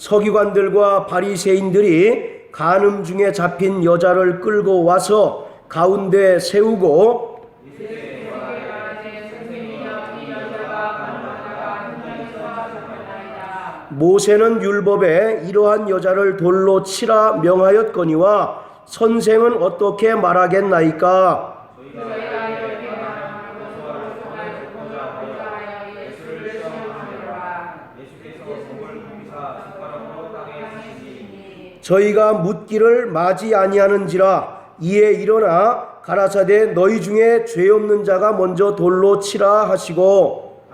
서기관들과 바리새인들이 간음 중에 잡힌 여자를 끌고 와서 가운데 세우고 모세는 율법에 이러한 여자를 돌로 치라 명하였거니와 선생은 어떻게 말하겠나이까? 저희가 묻기를 마지 아니하는지라. 이에 일어나 가라사대 너희 중에 죄 없는 자가 먼저 돌로 치라 하시고,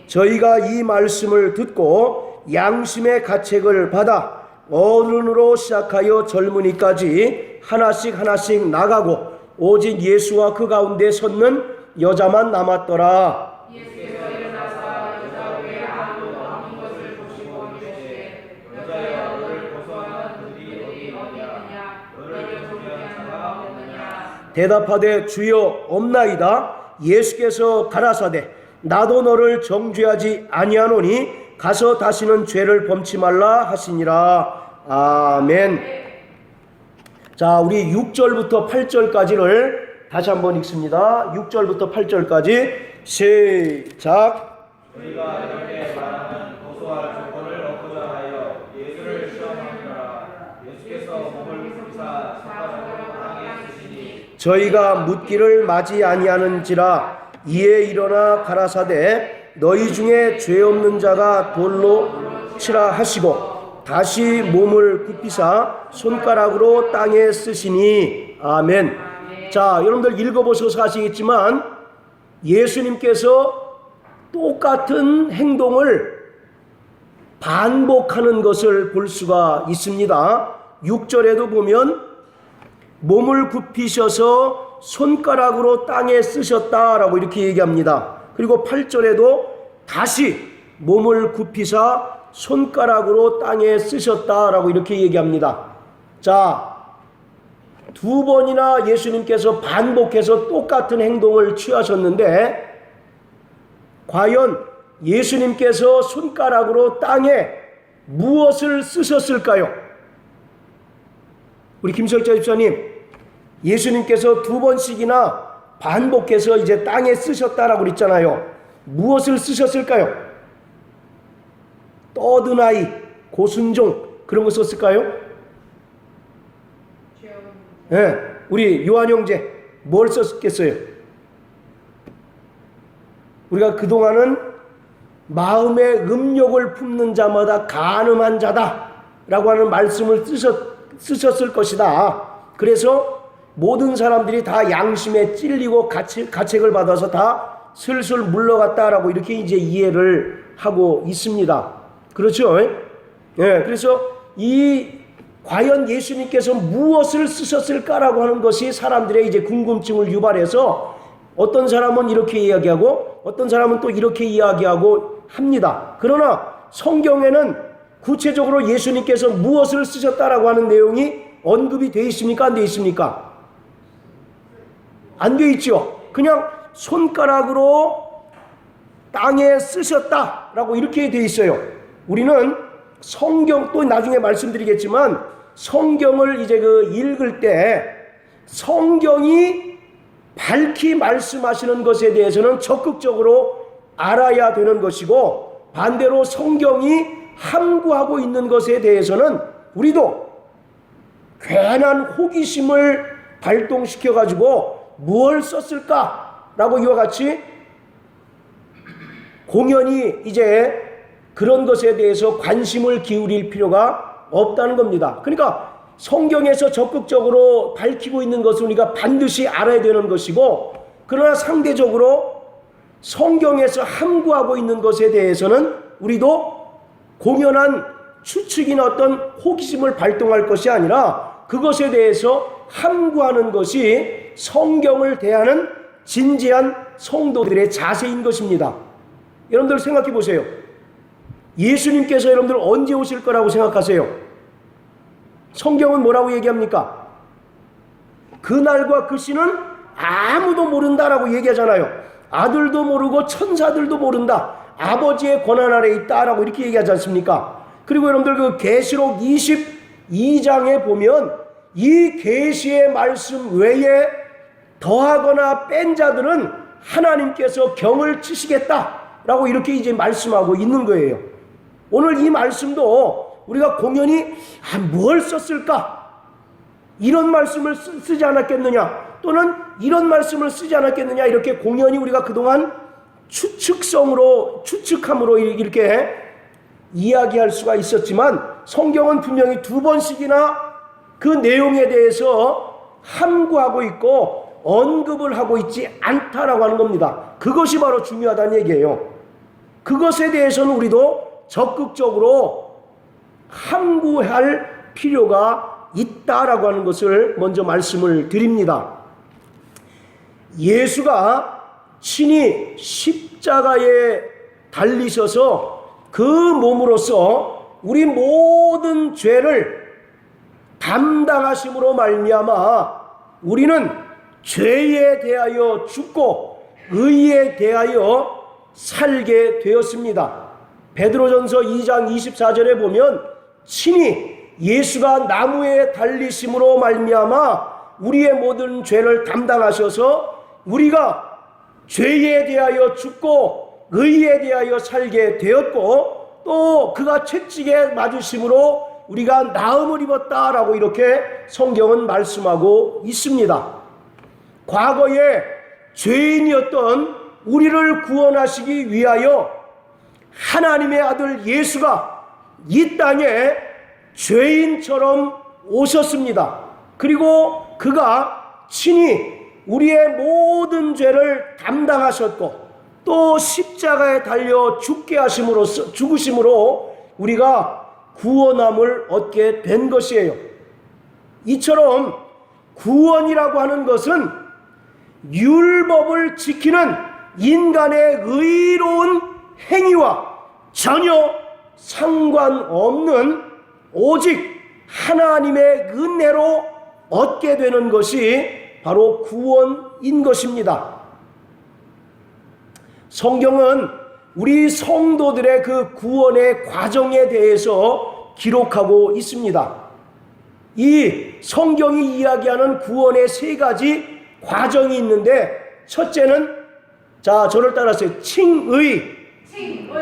저희가 이 말씀을 듣고 양심의 가책을 받아 어른으로 시작하여 젊은이까지 하나씩 나가고 오직 예수와 그 가운데 섰는 여자만 남았더라. 대답하되 주여 없나이다. 예수께서 가라사대 나도 너를 정죄하지 아니하노니 가서 다시는 죄를 범치 말라 하시니라. 아멘. 자, 우리 6절부터 8절까지를 다시 한번 읽습니다. 6절부터 8절까지 시작. 저희가 이렇게 말하는 고소할 조건을 얻고자 하여 예수를 시험하느라 예수께서 몸을 굽히사 손가락으로 땅에 쓰시니 저희가 묻기를 마지 아니하는지라. 이에 일어나 가라사대 너희 중에 죄 없는 자가 돌로 치라 하시고 다시 몸을 굽히사 손가락으로 땅에 쓰시니. 아멘. 자, 여러분들 읽어보셔서 아시겠지만 예수님께서 똑같은 행동을 반복하는 것을 볼 수가 있습니다. 6절에도 보면 몸을 굽히셔서 손가락으로 땅에 쓰셨다라고 이렇게 얘기합니다. 그리고 8절에도 다시 몸을 굽히사 손가락으로 땅에 쓰셨다라고 이렇게 얘기합니다. 자, 두 번이나 예수님께서 반복해서 똑같은 행동을 취하셨는데 과연 예수님께서 손가락으로 땅에 무엇을 쓰셨을까요? 우리 김설자 집사님, 예수님께서 두 번씩이나 반복해서 이제 땅에 쓰셨다라고 그랬잖아요. 무엇을 쓰셨을까요? 떠든 아이, 고순종 그런 거 썼을까요? 네, 우리 요한 형제 뭘 썼겠어요? 우리가 그동안은 마음의 음욕을 품는 자마다 간음한 자다 라고 하는 말씀을 쓰셨을 것이다. 그래서 모든 사람들이 다 양심에 찔리고 가책을 받아서 다 슬슬 물러갔다라고 이렇게 이제 이해를 하고 있습니다. 그렇죠? 예, 그래서 과연 예수님께서 무엇을 쓰셨을까라고 하는 것이 사람들의 이제 궁금증을 유발해서 어떤 사람은 이렇게 이야기하고 어떤 사람은 또 이렇게 이야기하고 합니다. 그러나 성경에는 구체적으로 예수님께서 무엇을 쓰셨다라고 하는 내용이 언급이 되어 있습니까? 안 되어 있습니까? 안 되어 있죠. 그냥 손가락으로 땅에 쓰셨다라고 이렇게 되어 있어요. 우리는 성경, 또 나중에 말씀드리겠지만 성경을 이제 읽을 때 성경이 밝히 말씀하시는 것에 대해서는 적극적으로 알아야 되는 것이고, 반대로 성경이 함구하고 있는 것에 대해서는 우리도 괜한 호기심을 발동시켜 가지고 무엇을 썼을까라고 이와 같이 공연히 이제 그런 것에 대해서 관심을 기울일 필요가 없다는 겁니다. 그러니까 성경에서 적극적으로 밝히고 있는 것을 우리가 반드시 알아야 되는 것이고, 그러나 상대적으로 성경에서 함구하고 있는 것에 대해서는 우리도 공연한 추측이나 어떤 호기심을 발동할 것이 아니라 그것에 대해서 함구하는 것이 성경을 대하는 진지한 성도들의 자세인 것입니다. 여러분들 생각해 보세요. 예수님께서 여러분들 언제 오실 거라고 생각하세요? 성경은 뭐라고 얘기합니까? 그날과 그 시는 아무도 모른다라고 얘기하잖아요. 아들도 모르고 천사들도 모른다. 아버지의 권한 아래에 있다라고 이렇게 얘기하지 않습니까? 그리고 여러분들 그 계시록 22장에 보면 이 계시의 말씀 외에 더하거나 뺀 자들은 하나님께서 경을 치시겠다라고 이렇게 이제 말씀하고 있는 거예요. 오늘 이 말씀도 우리가 공연히 뭘 썼을까? 이런 말씀을 쓰지 않았겠느냐? 또는 이런 말씀을 쓰지 않았겠느냐? 이렇게 공연히 우리가 그동안 추측함으로 이렇게 이야기할 수가 있었지만 성경은 분명히 2번씩이나 그 내용에 대해서 함구하고 있고 언급을 하고 있지 않다라고 하는 겁니다. 그것이 바로 중요하다는 얘기예요. 그것에 대해서는 우리도 적극적으로 함구할 필요가 있다라고 하는 것을 먼저 말씀을 드립니다. 예수가 친히 십자가에 달리셔서 그 몸으로써 우리 모든 죄를 담당하심으로 말미암아 우리는 죄에 대하여 죽고 의에 대하여 살게 되었습니다. 베드로전서 2장 24절에 보면 친히 예수가 나무에 달리심으로 말미암아 우리의 모든 죄를 담당하셔서 우리가 죄에 대하여 죽고 의에 대하여 살게 되었고 또 그가 채찍에 맞으심으로 우리가 나음을 입었다라고 이렇게 성경은 말씀하고 있습니다. 과거에 죄인이었던 우리를 구원하시기 위하여 하나님의 아들 예수가 이 땅에 죄인처럼 오셨습니다. 그리고 그가 친히 우리의 모든 죄를 담당하셨고 또 십자가에 달려 죽으심으로 우리가 구원함을 얻게 된 것이에요. 이처럼 구원이라고 하는 것은 율법을 지키는 인간의 의로운 행위와 전혀 상관없는 오직 하나님의 은혜로 얻게 되는 것이 바로 구원인 것입니다. 성경은 우리 성도들의 그 구원의 과정에 대해서 기록하고 있습니다. 이 성경이 이야기하는 구원의 3가지 과정이 있는데 첫째는 저를 따라서요. 칭의.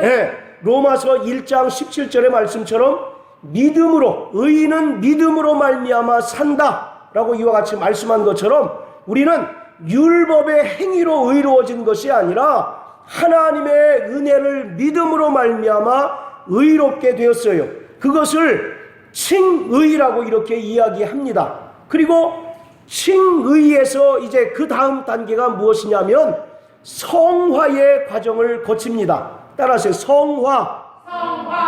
네, 로마서 1장 17절의 말씀처럼 믿음으로 의인은 믿음으로 말미암아 산다라고 이와 같이 말씀한 것처럼 우리는 율법의 행위로 의로워진 것이 아니라 하나님의 은혜를 믿음으로 말미암아 의롭게 되었어요. 그것을 칭의라고 이렇게 이야기합니다. 그리고 칭의에서 이제 그 다음 단계가 무엇이냐면 성화의 과정을 거칩니다. 따라서 성화.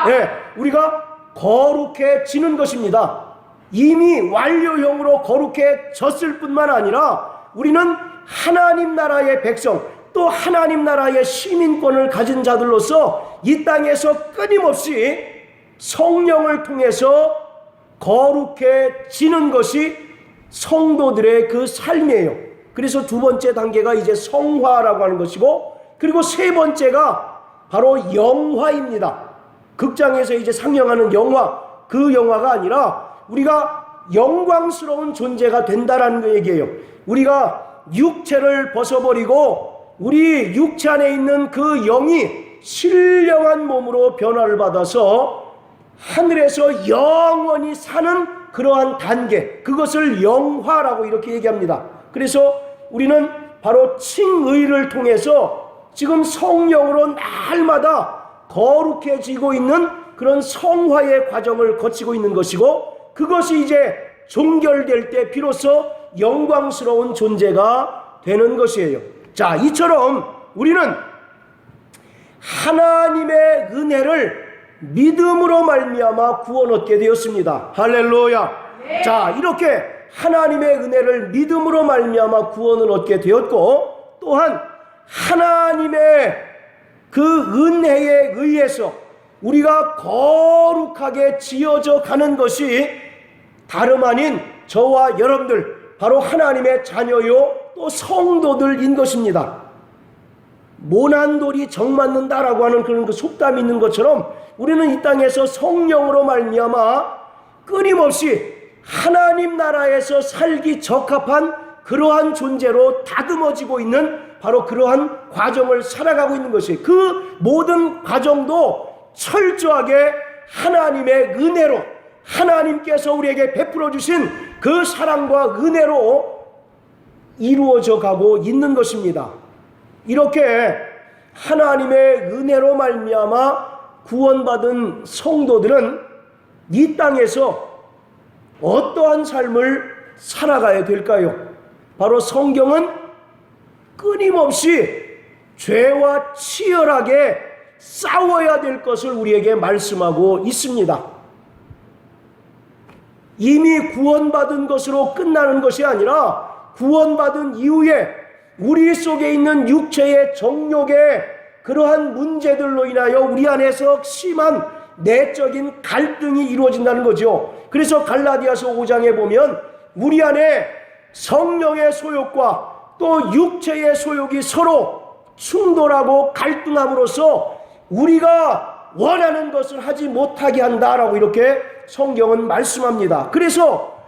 네, 우리가 거룩해지는 것입니다. 이미 완료형으로 거룩해졌을 뿐만 아니라 우리는 하나님 나라의 백성 또 하나님 나라의 시민권을 가진 자들로서 이 땅에서 끊임없이 성령을 통해서 거룩해지는 것이 성도들의 그 삶이에요. 그래서 2번째 단계가 이제 성화라고 하는 것이고 그리고 3번째가 바로 영화입니다. 극장에서 이제 상영하는 영화, 그 영화가 아니라 우리가 영광스러운 존재가 된다라는 얘기예요. 우리가 육체를 벗어버리고 우리 육체 안에 있는 그 영이 신령한 몸으로 변화를 받아서 하늘에서 영원히 사는 그러한 단계, 그것을 영화라고 이렇게 얘기합니다. 그래서 우리는 바로 칭의를 통해서 지금 성령으로 날마다 거룩해지고 있는 그런 성화의 과정을 거치고 있는 것이고 그것이 이제 종결될 때 비로소 영광스러운 존재가 되는 것이에요. 자, 이처럼 우리는 하나님의 은혜를 믿음으로 말미암아 구원 얻게 되었습니다. 할렐루야. 네. 자, 이렇게 하나님의 은혜를 믿음으로 말미암아 구원을 얻게 되었고 또한 하나님의 그 은혜에 의해서 우리가 거룩하게 지어져 가는 것이 다름 아닌 저와 여러분들 바로 하나님의 자녀요 또 성도들인 것입니다. 모난 돌이 정 맞는다라고 하는 그런 그 속담이 있는 것처럼 우리는 이 땅에서 성령으로 말미암아 끊임없이 하나님 나라에서 살기 적합한 그러한 존재로 다듬어지고 있는 바로 그러한 과정을 살아가고 있는 것이, 그 모든 과정도 철저하게 하나님의 은혜로, 하나님께서 우리에게 베풀어 주신 그 사랑과 은혜로 이루어져 가고 있는 것입니다. 이렇게 하나님의 은혜로 말미암아 구원받은 성도들은 이 땅에서 어떠한 삶을 살아가야 될까요? 바로 성경은 끊임없이 죄와 치열하게 싸워야 될 것을 우리에게 말씀하고 있습니다. 이미 구원받은 것으로 끝나는 것이 아니라 구원받은 이후에 우리 속에 있는 육체의 정욕의 그러한 문제들로 인하여 우리 안에서 심한 내적인 갈등이 이루어진다는 거죠. 그래서 갈라디아서 5장에 보면 우리 안에 성령의 소욕과 또 육체의 소욕이 서로 충돌하고 갈등함으로써 우리가 원하는 것을 하지 못하게 한다라고 이렇게 성경은 말씀합니다. 그래서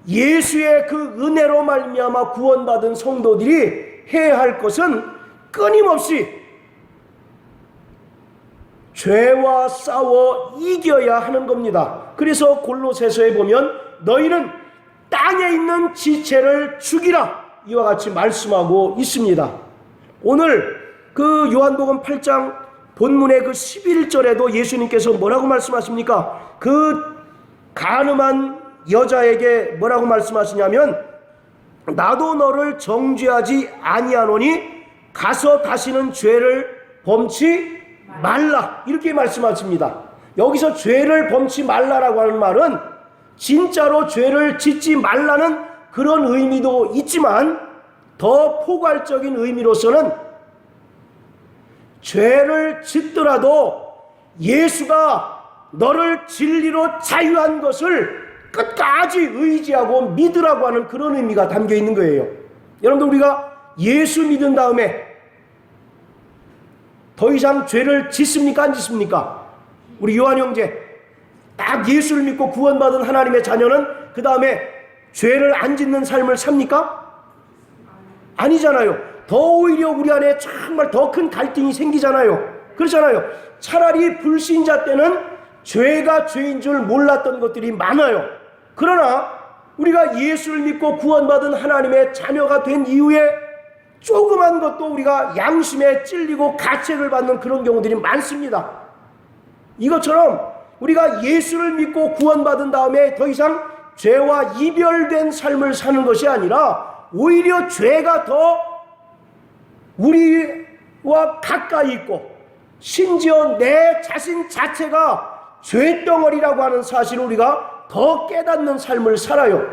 예수의 그 은혜로 말미암아 구원받은 성도들이 해야 할 것은 끊임없이 죄와 싸워 이겨야 하는 겁니다. 그래서 골로새서에 보면 너희는 땅에 있는 지체를 죽이라, 이와 같이 말씀하고 있습니다. 오늘 그 요한복음 8장 본문의 그 11절에도 예수님께서 뭐라고 말씀하십니까? 그 간음한 여자에게 뭐라고 말씀하시냐면 나도 너를 정죄하지 아니하노니 가서 다시는 죄를 범치 말라, 이렇게 말씀하십니다. 여기서 죄를 범치 말라라고 하는 말은 진짜로 죄를 짓지 말라는 그런 의미도 있지만 더 포괄적인 의미로서는 죄를 짓더라도 예수가 너를 진리로 자유한 것을 끝까지 의지하고 믿으라고 하는 그런 의미가 담겨 있는 거예요. 여러분들, 우리가 예수 믿은 다음에 더 이상 죄를 짓습니까? 안 짓습니까? 우리 요한 형제, 딱 예수를 믿고 구원받은 하나님의 자녀는 그 다음에 죄를 안 짓는 삶을 삽니까? 아니잖아요. 더 오히려 우리 안에 정말 더 큰 갈등이 생기잖아요. 그렇잖아요. 차라리 불신자 때는 죄가 죄인 줄 몰랐던 것들이 많아요. 그러나 우리가 예수를 믿고 구원받은 하나님의 자녀가 된 이후에 조그만 것도 우리가 양심에 찔리고 가책을 받는 그런 경우들이 많습니다. 이것처럼 우리가 예수를 믿고 구원받은 다음에 더 이상 죄와 이별된 삶을 사는 것이 아니라 오히려 죄가 더 우리와 가까이 있고 심지어 내 자신 자체가 죄덩어리라고 하는 사실을 우리가 더 깨닫는 삶을 살아요.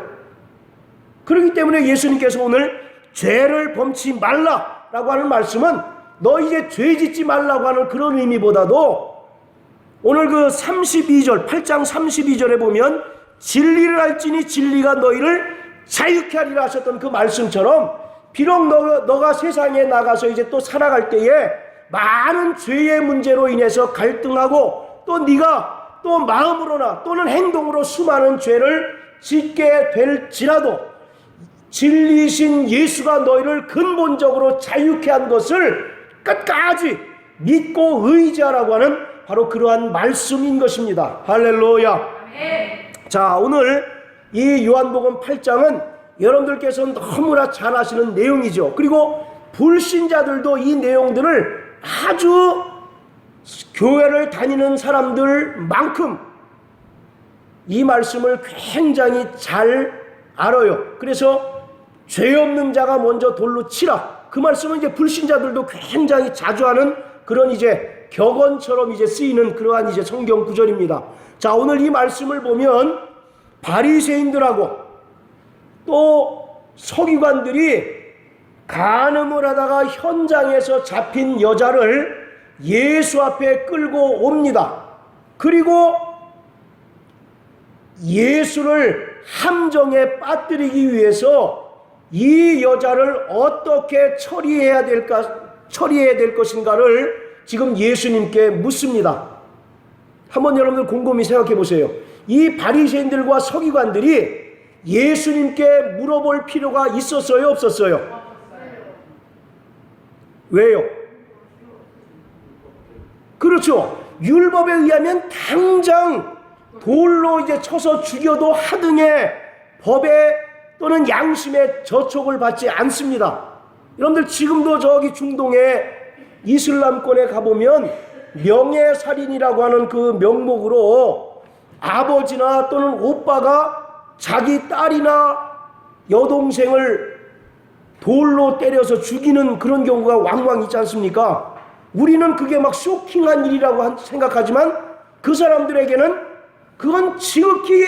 그렇기 때문에 예수님께서 오늘 죄를 범치 말라라고 하는 말씀은 너 이제 죄 짓지 말라고 하는 그런 의미보다도 오늘 그 32절, 8장 32절에 보면 진리를 알지니 진리가 너희를 자유케 하리라 하셨던 그 말씀처럼 비록 너가 세상에 나가서 이제 또 살아갈 때에 많은 죄의 문제로 인해서 갈등하고 또 네가 또 마음으로나 또는 행동으로 수많은 죄를 짓게 될지라도 진리신 예수가 너희를 근본적으로 자유케 한 것을 끝까지 믿고 의지하라고 하는 바로 그러한 말씀인 것입니다. 할렐루야. 자, 오늘 이 요한복음 8장은 여러분들께서는 너무나 잘 아시는 내용이죠. 그리고 불신자들도 이 내용들을 아주 교회를 다니는 사람들만큼 이 말씀을 굉장히 잘 알아요. 그래서 죄 없는 자가 먼저 돌로 치라, 그 말씀은 이제 불신자들도 굉장히 자주 하는 그런 이제 격언처럼 이제 쓰이는 그러한 이제 성경 구절입니다. 자, 오늘 이 말씀을 보면 바리새인들하고 또 서기관들이 간음을 하다가 현장에서 잡힌 여자를 예수 앞에 끌고 옵니다. 그리고 예수를 함정에 빠뜨리기 위해서 이 여자를 어떻게 처리해야 될까 처리해야 될 것인가를 지금 예수님께 묻습니다. 한번 여러분들 곰곰이 생각해 보세요. 이 바리새인들과 서기관들이 예수님께 물어볼 필요가 있었어요, 없었어요? 왜요? 그렇죠. 율법에 의하면 당장 돌로 이제 쳐서 죽여도 하등의 법에 또는 양심의 저촉을 받지 않습니다. 여러분들 지금도 저기 중동의 이슬람권에 가보면 명예살인이라고 하는 그 명목으로 아버지나 또는 오빠가 자기 딸이나 여동생을 돌로 때려서 죽이는 그런 경우가 왕왕 있지 않습니까? 우리는 그게 막 쇼킹한 일이라고 생각하지만 그 사람들에게는 그건 지극히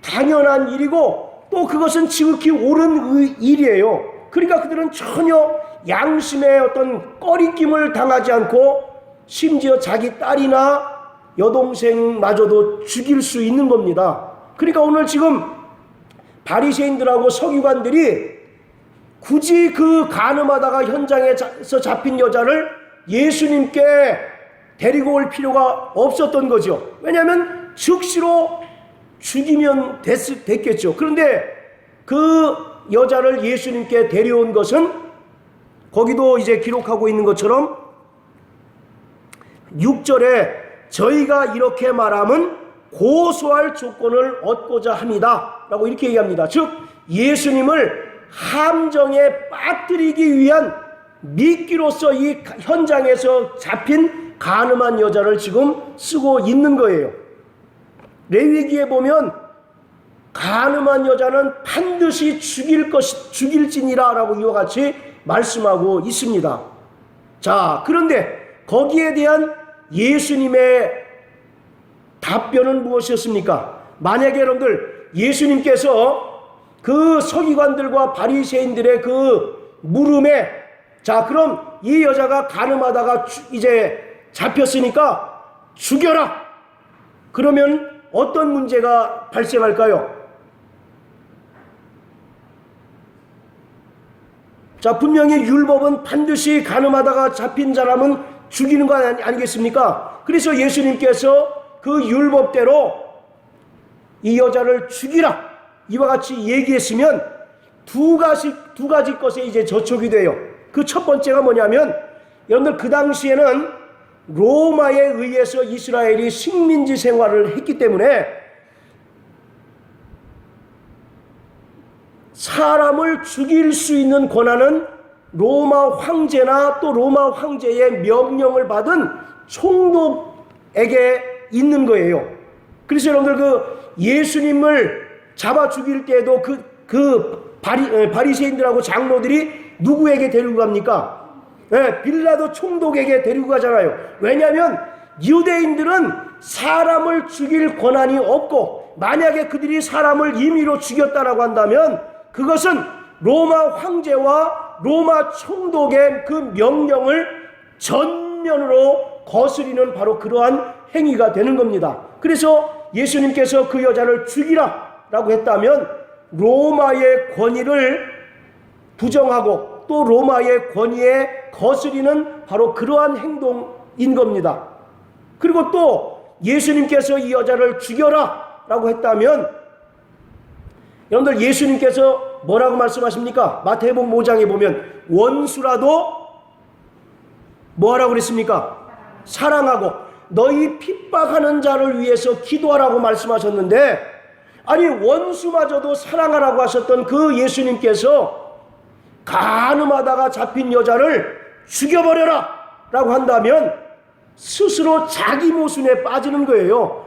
당연한 일이고 또 그것은 지극히 옳은 일이에요. 그러니까 그들은 전혀 양심의 어떤 꺼리낌을 당하지 않고 심지어 자기 딸이나 여동생마저도 죽일 수 있는 겁니다. 그러니까 오늘 지금 바리새인들하고 서기관들이 굳이 그 간음하다가 현장에서 잡힌 여자를 예수님께 데리고 올 필요가 없었던 거죠. 왜냐하면 즉시로 죽이면 됐겠죠. 그런데 그 여자를 예수님께 데려온 것은 거기도 이제 기록하고 있는 것처럼 6절에 저희가 이렇게 말하면 고소할 조건을 얻고자 합니다 라고 이렇게 얘기합니다. 즉 예수님을 함정에 빠뜨리기 위한 미끼로서 이 현장에서 잡힌 간음한 여자를 지금 쓰고 있는 거예요. 레위기에 보면 간음한 여자는 반드시 죽일지니라 라고 이와 같이 말씀하고 있습니다. 자, 그런데 거기에 대한 예수님의 답변은 무엇이었습니까? 만약에 여러분들 예수님께서 그 서기관들과 바리새인들의 그 물음에 자, 그럼 이 여자가 간음하다가 이제 잡혔으니까 죽여라. 그러면 어떤 문제가 발생할까요? 자, 분명히 율법은 반드시 간음하다가 잡힌 사람은 죽이는 거 아니겠습니까? 그래서 예수님께서 그 율법대로 이 여자를 죽이라 이와 같이 얘기했으면 두 가지 것에 이제 저촉이 돼요. 그 첫 번째가 뭐냐면 여러분들 그 당시에는 로마에 의해서 이스라엘이 식민지 생활을 했기 때문에 사람을 죽일 수 있는 권한은 로마 황제나 또 로마 황제의 명령을 받은 총독에게 있는 거예요. 그래서 여러분들 그 예수님을 잡아 죽일 때에도 바리새인들하고 장로들이 누구에게 데리고 갑니까? 빌라도 총독에게 데리고 가잖아요. 왜냐하면 유대인들은 사람을 죽일 권한이 없고 만약에 그들이 사람을 임의로 죽였다라고 한다면 그것은 로마 황제와 로마 총독의 그 명령을 전면으로 거스리는 바로 그러한 행위가 되는 겁니다. 그래서 예수님께서 그 여자를 죽이라라고 했다면 로마의 권위를 부정하고 또 로마의 권위에 거스리는 바로 그러한 행동인 겁니다. 그리고 또 예수님께서 이 여자를 죽여라 라고 했다면 여러분들 예수님께서 뭐라고 말씀하십니까? 마태복음 5장에 보면 원수라도 뭐하라고 그랬습니까? 사랑하고 너희 핍박하는 자를 위해서 기도하라고 말씀하셨는데 아니 원수마저도 사랑하라고 하셨던 그 예수님께서 간음하다가 잡힌 여자를 죽여버려라 라고 한다면 스스로 자기 모순에 빠지는 거예요.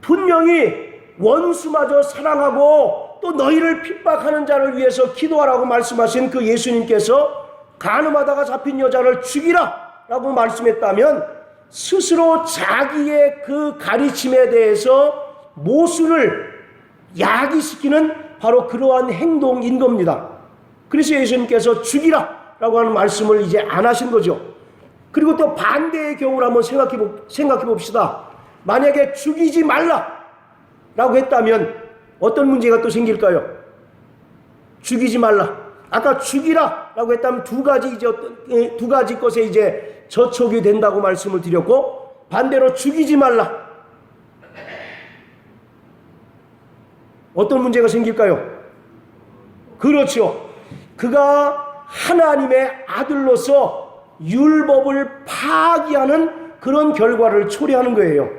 분명히 원수마저 사랑하고 또 너희를 핍박하는 자를 위해서 기도하라고 말씀하신 그 예수님께서 간음하다가 잡힌 여자를 죽이라 라고 말씀했다면 스스로 자기의 그 가르침에 대해서 모순을 야기시키는 바로 그러한 행동인 겁니다. 그래서 예수님께서 죽이라 라고 하는 말씀을 이제 안 하신 거죠. 그리고 또 반대의 경우를 한번 생각해 봅시다. 만약에 죽이지 말라 라고 했다면 어떤 문제가 또 생길까요? 죽이지 말라. 아까 죽이라라고 했다면 두 가지 것에 이제 저촉이 된다고 말씀을 드렸고, 반대로 죽이지 말라. 어떤 문제가 생길까요? 그렇죠. 그가 하나님의 아들로서 율법을 파기하는 그런 결과를 초래하는 거예요.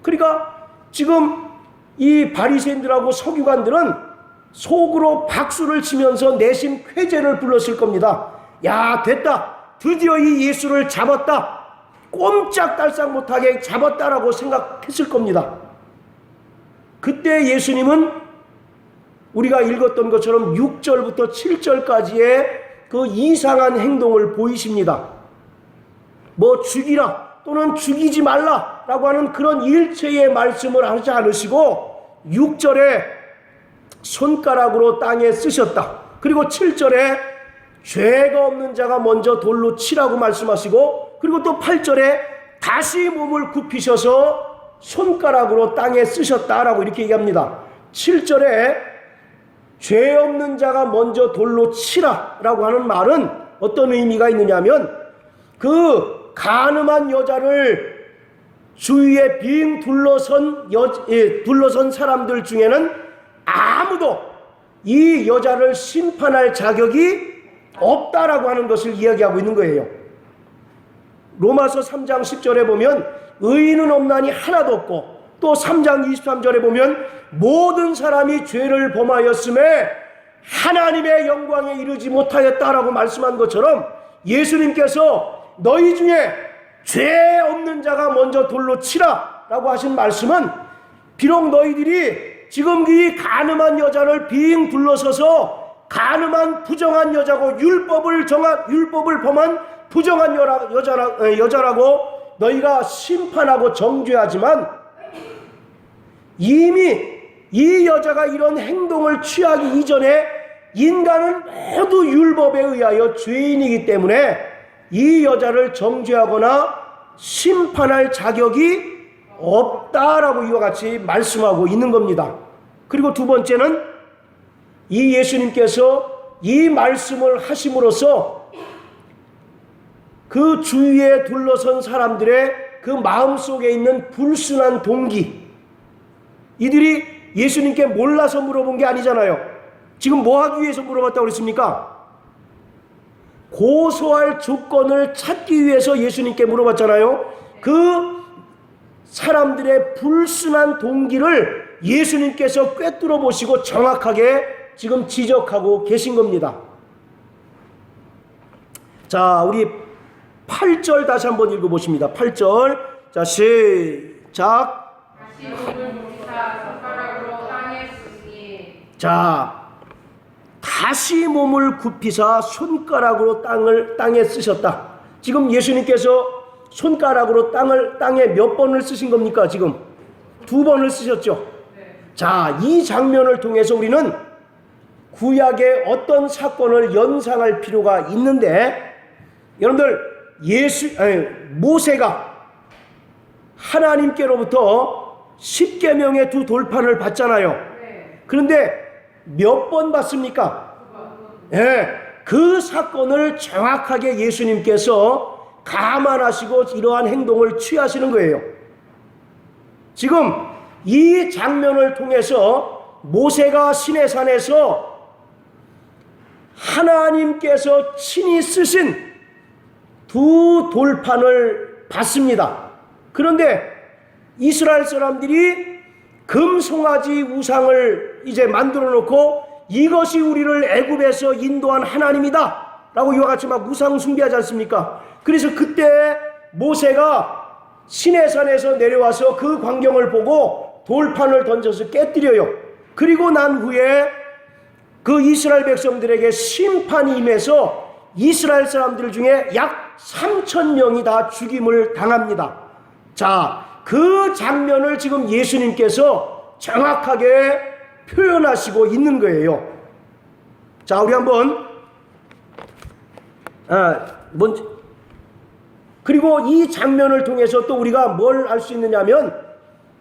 그러니까 지금 이 바리새인들하고 서기관들은 속으로 박수를 치면서 내심 쾌재를 불렀을 겁니다. 야, 됐다. 드디어 이 예수를 잡았다. 꼼짝달싹 못하게 잡았다라고 생각했을 겁니다. 그때 예수님은 우리가 읽었던 것처럼 6절부터 7절까지의 그 이상한 행동을 보이십니다. 뭐 죽이라 또는 죽이지 말라라고 하는 그런 일체의 말씀을 하지 않으시고 6절에 손가락으로 땅에 쓰셨다. 그리고 7절에 죄가 없는 자가 먼저 돌로 치라고 말씀하시고, 그리고 또 8절에 다시 몸을 굽히셔서 손가락으로 땅에 쓰셨다라고 이렇게 얘기합니다. 7절에 죄 없는 자가 먼저 돌로 치라라고 하는 말은 어떤 의미가 있느냐면, 그 간음한 여자를 주위에 빙 둘러선 사람들 중에는 아무도 이 여자를 심판할 자격이 없다라고 하는 것을 이야기하고 있는 거예요. 로마서 3장 10절에 보면 의인은 없나니 하나도 없고, 또 3장 23절에 보면 모든 사람이 죄를 범하였음에 하나님의 영광에 이르지 못하였다라고 말씀한 것처럼, 예수님께서 너희 중에 죄 없는 자가 먼저 돌로 치라라고 하신 말씀은, 비록 너희들이 지금 이 간음한 여자를 빙 둘러서서 간음한 부정한 여자고 율법을 범한 부정한 여자라고 너희가 심판하고 정죄하지만, 이미 이 여자가 이런 행동을 취하기 이전에 인간은 모두 율법에 의하여 죄인이기 때문에 이 여자를 정죄하거나 심판할 자격이 없다라고 이와 같이 말씀하고 있는 겁니다. 그리고 두 번째는, 이 예수님께서 이 말씀을 하심으로써 그 주위에 둘러선 사람들의 그 마음속에 있는 불순한 동기, 이들이 예수님께 몰라서 물어본 게 아니잖아요. 지금 뭐 하기 위해서 물어봤다고 그랬습니까? 고소할 조건을 찾기 위해서 예수님께 물어봤잖아요. 그 사람들의 불순한 동기를 예수님께서 꿰뚫어 보시고 정확하게 지금 지적하고 계신 겁니다. 자, 우리 8절 다시 한번 읽어보십니다. 8절. 자, 시작. 다시 몸을 굽히사 손가락으로 땅에 쓰시니. 자, 다시 몸을 굽히사 손가락으로 땅에 쓰셨다. 지금 예수님께서 손가락으로 땅에 몇 번을 쓰신 겁니까? 지금 2번을 쓰셨죠. 자, 이 장면을 통해서 우리는 구약의 어떤 사건을 연상할 필요가 있는데, 여러분들 모세가 하나님께로부터 10계명의 2 돌판을 받잖아요. 그런데 몇 번 받습니까? 그 사건을 정확하게 예수님께서 감안하시고 이러한 행동을 취하시는 거예요. 지금 이 장면을 통해서 모세가 시내산에서 하나님께서 친히 쓰신 2 돌판을 받습니다. 그런데 이스라엘 사람들이 금송아지 우상을 이제 만들어 놓고, 이것이 우리를 애굽에서 인도한 하나님이다 라고 이와 같이 막 우상 숭배하지 않습니까? 그래서 그때 모세가 시내산에서 내려와서 그 광경을 보고 돌판을 던져서 깨뜨려요. 그리고 난 후에 그 이스라엘 백성들에게 심판이 임해서 이스라엘 사람들 중에 약 3,000명이 다 죽임을 당합니다. 자, 그 장면을 지금 예수님께서 정확하게 표현하시고 있는 거예요. 자, 우리 한번 그리고 이 장면을 통해서 또 우리가 뭘 알 수 있느냐면,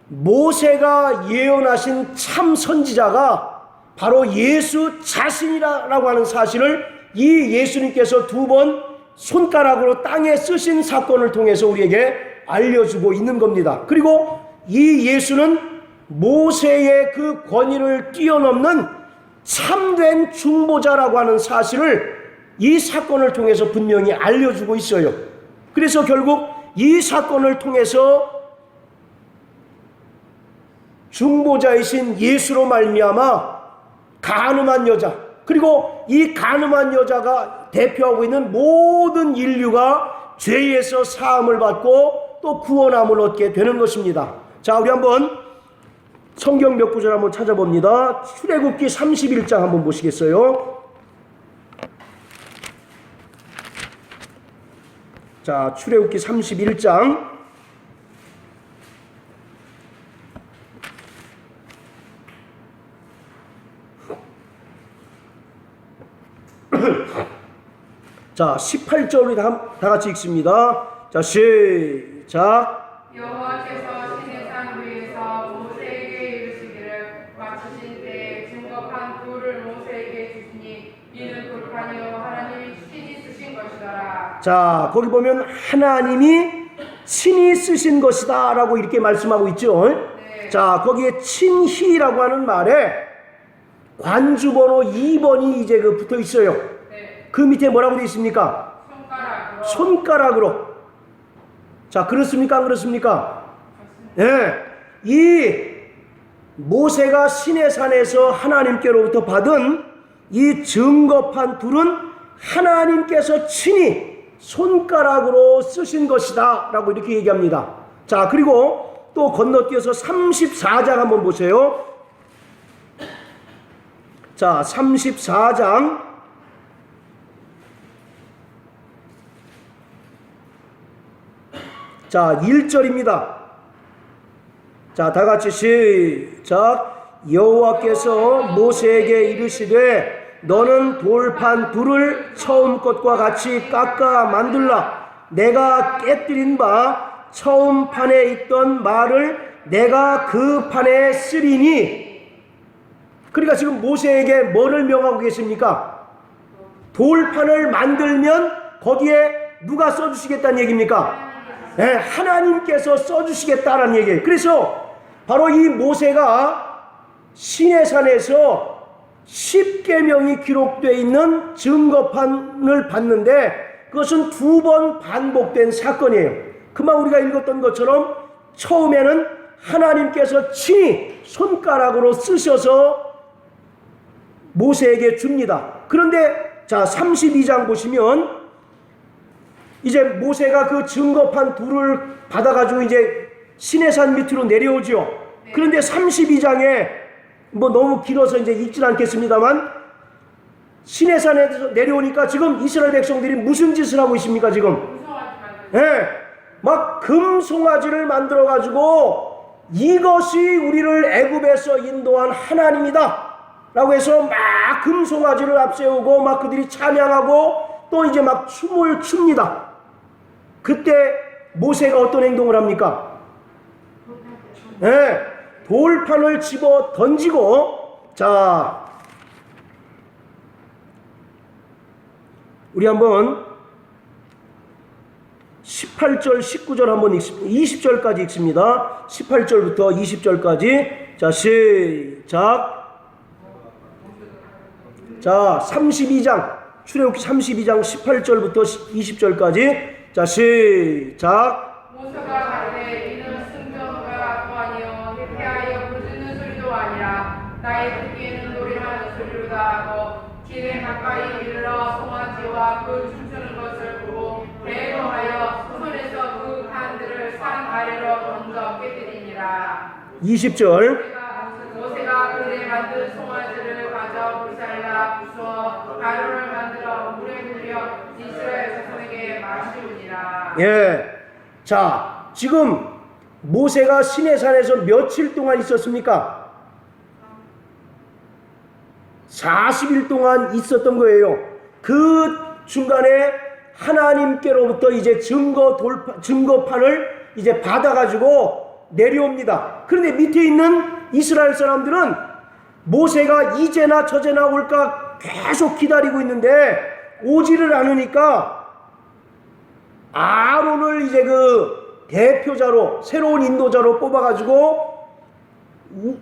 모세가 예언하신 참 선지자가 바로 예수 자신이라고 하는 사실을 이 예수님께서 두 번 손가락으로 땅에 쓰신 사건을 통해서 우리에게 알려주고 있는 겁니다. 그리고 이 예수는 모세의 그 권위를 뛰어넘는 참된 중보자라고 하는 사실을 이 사건을 통해서 분명히 알려주고 있어요. 그래서 결국 이 사건을 통해서 중보자이신 예수로 말미암아 간음한 여자, 그리고 이 간음한 여자가 대표하고 있는 모든 인류가 죄에서 사함을 받고 또 구원함을 얻게 되는 것입니다. 자, 우리 한번 성경 몇 구절 한번 찾아봅니다. 출애굽기 31장 한번 보시겠어요? 자, 출애굽기 31장 자, 18절 우리 다 같이 읽습니다. 자, 시작. 여호와께서 시내산 위에서 모세에게 이르시기를 맞추신 때에 증거판 돌을 모세에게 주시니 이는 돌판이요 하나님이 친히 쓰신 것이더라. 자, 거기 보면 하나님이 친히 쓰신 것이다 라고 이렇게 말씀하고 있죠. 네. 자, 거기에 친히라고 하는 말에 관주번호 2번이 이제 붙어 있어요. 네. 그 밑에 뭐라고 되어 있습니까? 손가락으로. 손가락으로. 자, 그렇습니까? 안 그렇습니까? 예. 이 모세가 시내산에서 하나님께로부터 받은 이 증거판 둘은 하나님께서 친히 손가락으로 쓰신 것이다 라고 이렇게 얘기합니다. 자, 그리고 또 건너뛰어서 34장 한번 보세요. 자, 34장 자, 1절입니다. 자, 다 같이 시작. 여호와께서 모세에게 이르시되 너는 돌판 둘을 처음 것과 같이 깎아 만들라. 내가 깨뜨린 바 처음 판에 있던 말을 내가 그 판에 쓰리니. 그러니까 지금 모세에게 뭐를 명하고 계십니까? 돌판을 만들면 거기에 누가 써주시겠다는 얘기입니까? 네, 하나님께서 써주시겠다라는 얘기예요. 그래서 바로 이 모세가 시내산에서 10계명이 기록되어 있는 증거판을 봤는데 그것은 두 번 반복된 사건이에요. 그만 우리가 읽었던 것처럼 처음에는 하나님께서 친히 손가락으로 쓰셔서 모세에게 줍니다. 그런데 자, 32장 보시면 이제 모세가 그 증거판 둘을 받아가지고 이제 시내산 밑으로 내려오죠. 그런데 32장에 뭐 너무 길어서 이제 읽진 않겠습니다만 시내산에서 내려오니까 지금 이스라엘 백성들이 무슨 짓을 하고 있습니까 지금? 예, 막 금송아지를 만들어 가지고 이것이 우리를 애굽에서 인도한 하나님이다 라고 해서 막 금송아지를 앞세우고 막 그들이 찬양하고 또 이제 막 춤을 춥니다. 그때 모세가 어떤 행동을 합니까? 네, 돌판을 집어 던지고, 자, 우리 한번 18절, 19절 한번 읽습니다. 20절까지 읽습니다. 18절부터 20절까지. 자, 시작. 자, 32장, 출애굽기 32장 18절부터 20절까지. 자, 시작. 모세가 가되 이는 승전가 또 아니요 대피하여 부르짖는 소리도 아니라 나의 듣기에는 노래하는 소리로다 하고 길에 가까이 이르러 송아지와 그 춤추는 것을 보고 대노하여 손에서 그 판들을 산 아래로 던져 깨뜨리니라. 20절. 모세가 그에 만든 송아지를 가져 불살라 부수어 가루를 만들어 물에 불려 이스라엘 자손에게 마시우니라. 예. 자, 지금 모세가 시내산에서 며칠 동안 있었습니까? 40일 동안 있었던 거예요. 그 중간에 하나님께로부터 이제 증거판을 이제 받아가지고 내려옵니다. 그런데 밑에 있는 이스라엘 사람들은 모세가 이제나 저제나 올까 계속 기다리고 있는데 오지를 않으니까 아론을 이제 그 대표자로, 새로운 인도자로 뽑아가지고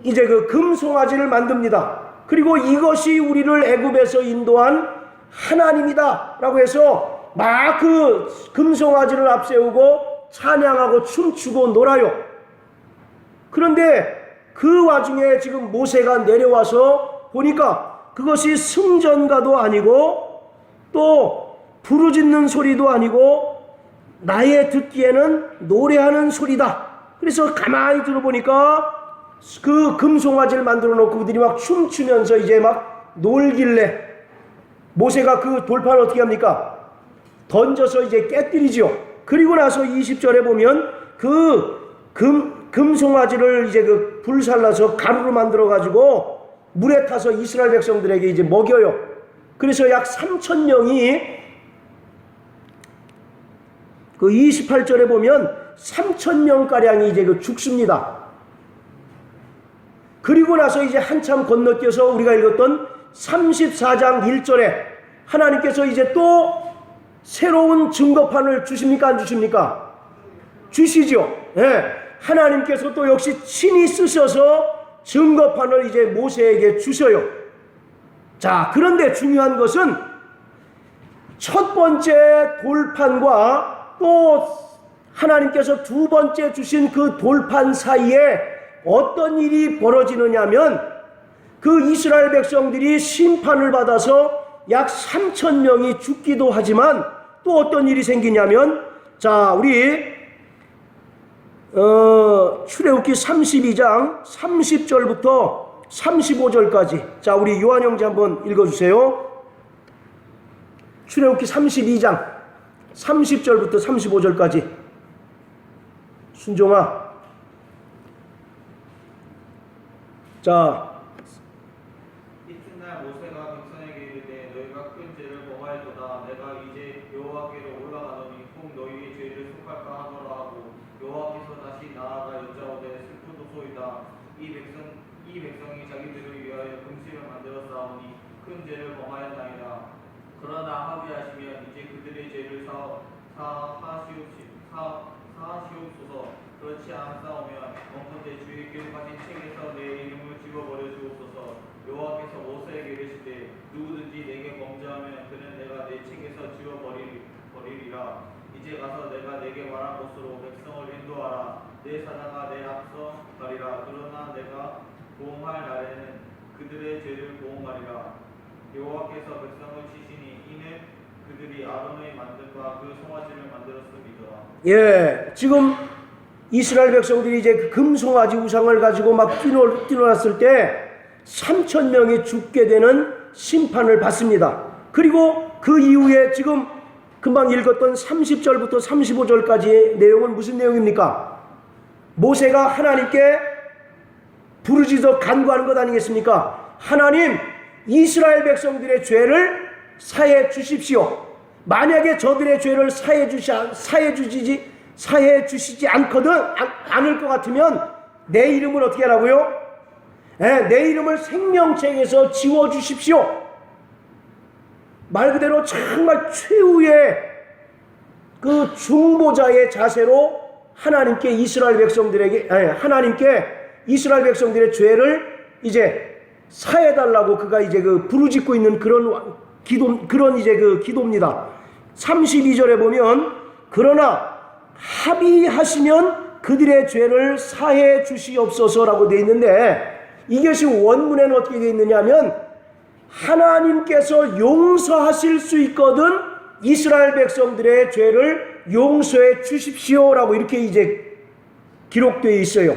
이제 그 금송아지를 만듭니다. 그리고 이것이 우리를 애굽에서 인도한 하나님이다 라고 해서 막 그 금송아지를 앞세우고 찬양하고 춤추고 놀아요. 그런데 그 와중에 지금 모세가 내려와서 보니까 그것이 승전가도 아니고 또 부르짖는 소리도 아니고 나의 듣기에는 노래하는 소리다. 그래서 가만히 들어보니까 그 금송아지를 만들어 놓고 그들이 막 춤추면서 이제 막 놀길래 모세가 그 돌판을 어떻게 합니까? 던져서 이제 깨뜨리지요. 그리고 나서 20절에 보면 그 금송아지를 이제 그 불살라서 가루로 만들어 가지고 물에 타서 이스라엘 백성들에게 이제 먹여요. 그래서 약 3,000명이 그 28절에 보면 3,000명가량이 이제 그 죽습니다. 그리고 나서 이제 한참 건너뛰어서 우리가 읽었던 34장 1절에 하나님께서 이제 또 새로운 증거판을 주십니까? 안 주십니까? 주시죠. 예. 하나님께서 또 역시 친히 쓰셔서 증거판을 이제 모세에게 주셔요. 자, 그런데 중요한 것은 첫 번째 돌판과 또 하나님께서 두 번째 주신 그 돌판 사이에 어떤 일이 벌어지느냐면 그 이스라엘 백성들이 심판을 받아서 약 3,000명이 죽기도 하지만 또 어떤 일이 생기냐면 자, 우리 출애굽기 32장 30절부터 35절까지 자, 우리 요한 형제 한번 읽어주세요. 출애굽기 32장 30절부터 35절까지 순종아. 자, 이튿날 모세가 백성에게 이르되 너희가 큰 죄를 범하였도다. 내가 이제 여호와께로 올라가더니 혹 너희의 죄를 속할까 하노라 하고 여호와께서 다시 나아가 여짜오되 슬프도소이다. 이 백성이 자기들을 위하여 금식을 만들어 싸우니 큰 죄를 범하였나이다. 그러나 합의하시면 이제 그들의 죄를 사하시옵소서. 그렇지 않사오면 원컨대 주의 기록하신 책에서 내 이름을 지워버려 주옵소서. 여호와께서 모세에게 이르시되 누구든지 내게 범죄하면 그는 내가 내 책에서 지워버리리라. 이제 가서 내가 내게 말한 곳으로 백성을 인도하라. 내 사자가 내 앞서 가리라. 그러나 내가 보응할 날에는 그들의 죄를 보응하리라. 여호와께서 백성을 치시니 이는 그들이 아론의 만든과 그 송아지를 만들었음이더라. 예, 지금 이스라엘 백성들이 이제 그 금송아지 우상을 가지고 막 뛰어났을 때 3,000명이 죽게 되는 심판을 받습니다. 그리고 그 이후에 지금 금방 읽었던 30절부터 35절까지의 내용은 무슨 내용입니까? 모세가 하나님께 부르짖어 간구하는 것 아니겠습니까? 하나님, 이스라엘 백성들의 죄를 사해 주십시오. 만약에 저들의 죄를 사해 주시지 않을 것 같으면 내 이름을 어떻게 하라고요? 내 이름을 생명책에서 지워주십시오. 말 그대로 정말 최후의 그 중보자의 자세로 하나님께 이스라엘 백성들의 죄를 이제 사해달라고 그가 이제 그 부르짖고 있는 그런 기도입니다. 32절에 보면 그러나 합의하시면 그들의 죄를 사해 주시옵소서라고 되어 있는데 이것이 원문에는 어떻게 되어 있느냐면 하나님께서 용서하실 수 있거든 이스라엘 백성들의 죄를 용서해 주십시오라고 이렇게 이제 기록되어 있어요.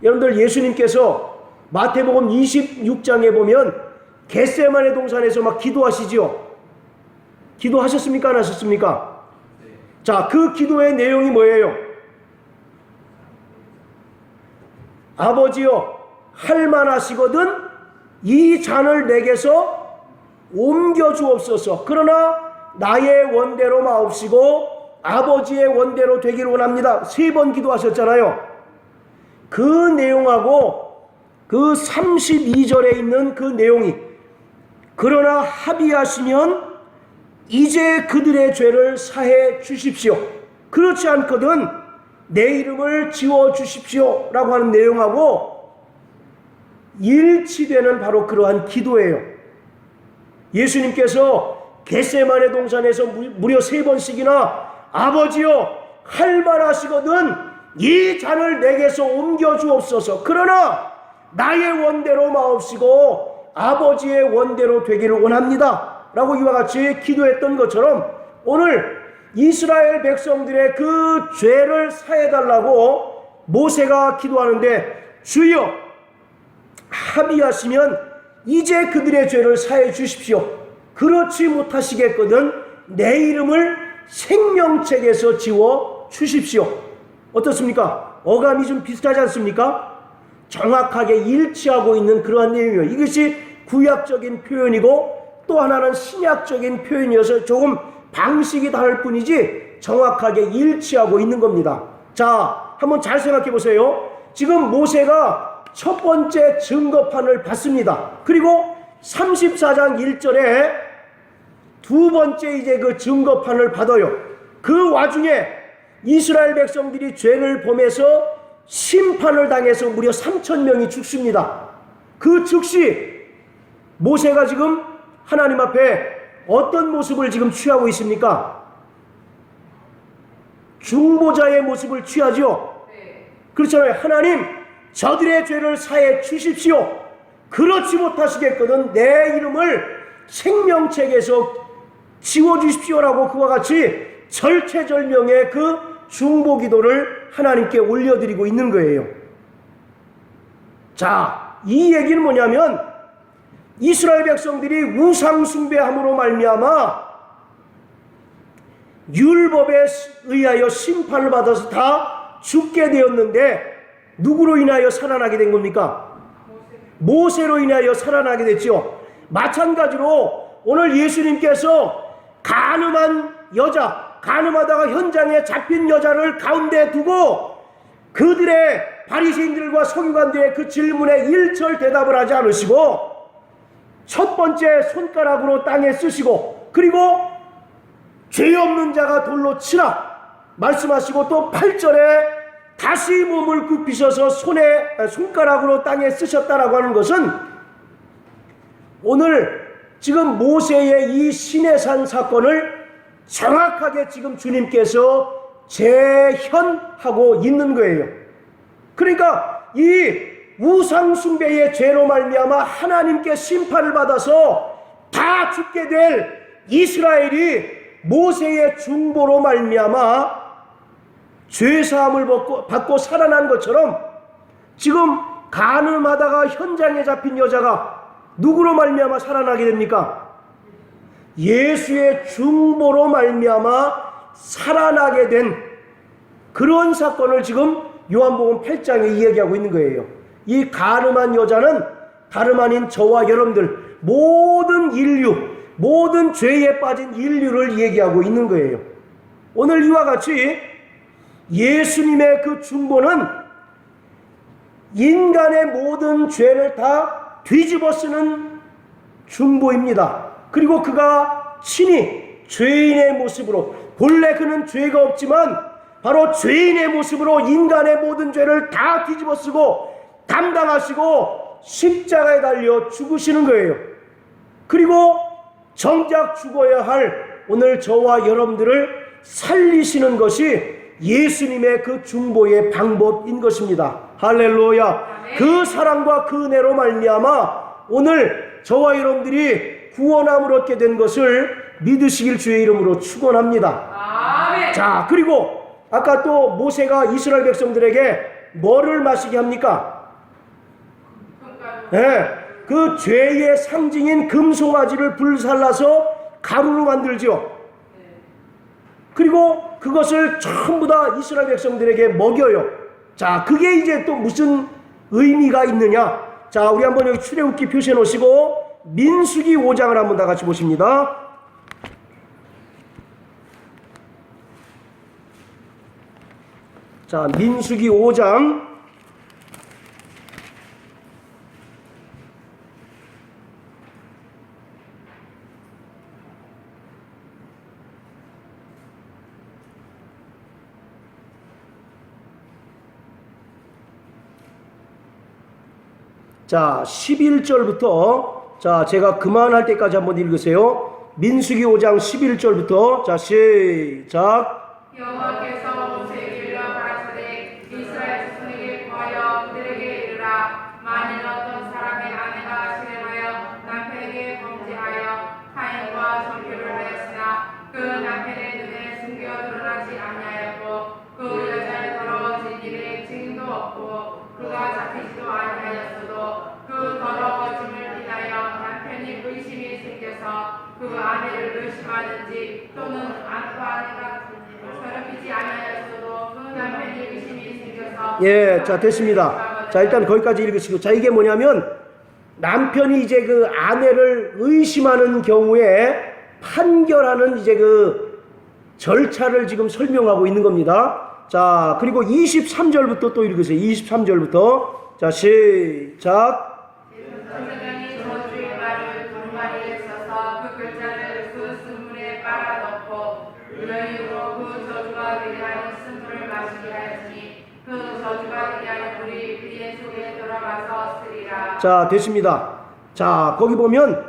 여러분들 예수님께서 마태복음 26장에 보면 겟세마네 동산에서 막 기도하시죠. 기도하셨습니까? 안 하셨습니까? 네. 자, 그 기도의 내용이 뭐예요? 아버지여, 할만하시거든 이 잔을 내게서 옮겨 주옵소서. 그러나 나의 원대로 마옵시고 아버지의 원대로 되기를 원합니다. 3번 기도하셨잖아요. 그 내용하고 그 32절에 있는 그 내용이 그러나 합의하시면 이제 그들의 죄를 사해 주십시오. 그렇지 않거든 내 이름을 지워 주십시오 라고 하는 내용하고 일치되는 바로 그러한 기도예요. 예수님께서 겟세마네 동산에서 무려 3번씩이나 아버지여 할 만하시거든 이 잔을 내게서 옮겨 주옵소서. 그러나 나의 원대로 마옵시고 아버지의 원대로 되기를 원합니다 라고 이와 같이 기도했던 것처럼 오늘 이스라엘 백성들의 그 죄를 사해달라고 모세가 기도하는데 주여 합의하시면 이제 그들의 죄를 사해 주십시오. 그렇지 못하시겠거든 내 이름을 생명책에서 지워 주십시오. 어떻습니까? 어감이 좀 비슷하지 않습니까? 정확하게 일치하고 있는 그러한 내용이에요. 이것이 구약적인 표현이고 또 하나는 신약적인 표현이어서 조금 방식이 다를 뿐이지 정확하게 일치하고 있는 겁니다. 자, 한번 잘 생각해 보세요. 지금 모세가 첫 번째 증거판을 받습니다. 그리고 34장 1절에 두 번째 이제 그 증거판을 받아요. 그 와중에 이스라엘 백성들이 죄를 범해서 심판을 당해서 무려 3,000명이 죽습니다. 그 즉시 모세가 지금 하나님 앞에 어떤 모습을 지금 취하고 있습니까? 중보자의 모습을 취하죠. 그렇잖아요. 하나님 저들의 죄를 사해 주십시오. 그렇지 못하시겠거든 내 이름을 생명책에서 지워주십시오라고 그와 같이 절체절명의 그 중보기도를 하나님께 올려드리고 있는 거예요. 자, 이 얘기는 뭐냐면 이스라엘 백성들이 우상 숭배함으로 말미암아 율법에 의하여 심판을 받아서 다 죽게 되었는데 누구로 인하여 살아나게 된 겁니까? 모세로 인하여 살아나게 됐죠. 마찬가지로 오늘 예수님께서 간음한 여자, 간음하다가 현장에 잡힌 여자를 가운데 두고 그들의 바리새인들과 서기관들의 그 질문에 일절 대답을 하지 않으시고 첫 번째 손가락으로 땅에 쓰시고 그리고 죄 없는 자가 돌로 치라 말씀하시고 또 8절에 다시 몸을 굽히셔서 손가락으로 땅에 쓰셨다라고 하는 것은 오늘 지금 모세의 이 시내산 사건을 정확하게 지금 주님께서 재현하고 있는 거예요. 그러니까 이 우상 숭배의 죄로 말미암아 하나님께 심판을 받아서 다 죽게 될 이스라엘이 모세의 중보로 말미암아 죄사함을 받고 살아난 것처럼 지금 간음하다가 현장에 잡힌 여자가 누구로 말미암아 살아나게 됩니까? 예수의 중보로 말미암아 살아나게 된 그런 사건을 지금 요한복음 8장에 이야기하고 있는 거예요. 이 간음한 여자는 다름 아닌 저와 여러분들 모든 인류, 모든 죄에 빠진 인류를 얘기하고 있는 거예요. 오늘 이와 같이 예수님의 그 중보는 인간의 모든 죄를 다 뒤집어 쓰는 중보입니다. 그리고 그가 친히 죄인의 모습으로, 본래 그는 죄가 없지만 바로 죄인의 모습으로 인간의 모든 죄를 다 뒤집어 쓰고 담당하시고 십자가에 달려 죽으시는 거예요. 그리고 정작 죽어야 할 오늘 저와 여러분들을 살리시는 것이 예수님의 그 중보의 방법인 것입니다. 할렐루야. 그 사랑과 그 은혜로 말미암아 오늘 저와 여러분들이 구원함을 얻게 된 것을 믿으시길 주의 이름으로 축원합니다. 아멘. 자, 그리고 아까 또 모세가 이스라엘 백성들에게 뭐를 마시게 합니까? 네, 그 죄의 상징인 금송아지를 불살라서 가루로 만들죠. 그리고 그것을 전부 다 이스라엘 백성들에게 먹여요. 자, 그게 이제 또 무슨 의미가 있느냐? 자, 우리 한번 여기 출애굽기 표시해 놓으시고 민수기 5장을 한번 다 같이 보십니다. 자, 민수기 5장 자, 11절부터 자, 제가 그만할 때까지 한번 읽으세요. 민수기 5장 11절부터 자, 시작. 여호와께서 모세에게 일러 가라사대 이스라엘 자손에게 구하여 그들에게 이르라 만일 어떤 사람의 아내가 실행하여 남편에게 범죄하여 타인과 정결을 하였으나 그 남편의 눈에 숨겨 드러나지 아니하였고 그 여자의 더러워진 일에 증인도 없고 그가 잡히지도 아니하였어도 그 더러워짐을 인하여 남편이 의심이 생겨서 그 아내를 의심하는지 또는 그 아내가 더럽히지 아니하였어도 그 남편이 의심이 생겨서 예, 자, 됐습니다. 자, 일단 거기까지 읽으시고. 자, 이게 뭐냐면 남편이 이제 그 아내를 의심하는 경우에 판결하는 이제 그 절차를 지금 설명하고 있는 겁니다. 자, 그리고 23절부터 또 읽으세요. 23절부터. 자, 시작. 선생님이 저주의 말을 두루마리에 써서 그 글자를 그 쓴물에 빨아넣고 이런 이유로 그 저주가 되게 하는 쓴물을 마시게 하였으니 그 저주가 되게 하는 물이 그의 속에 들어가서 쓰리라. 자, 됐습니다. 자, 거기 보면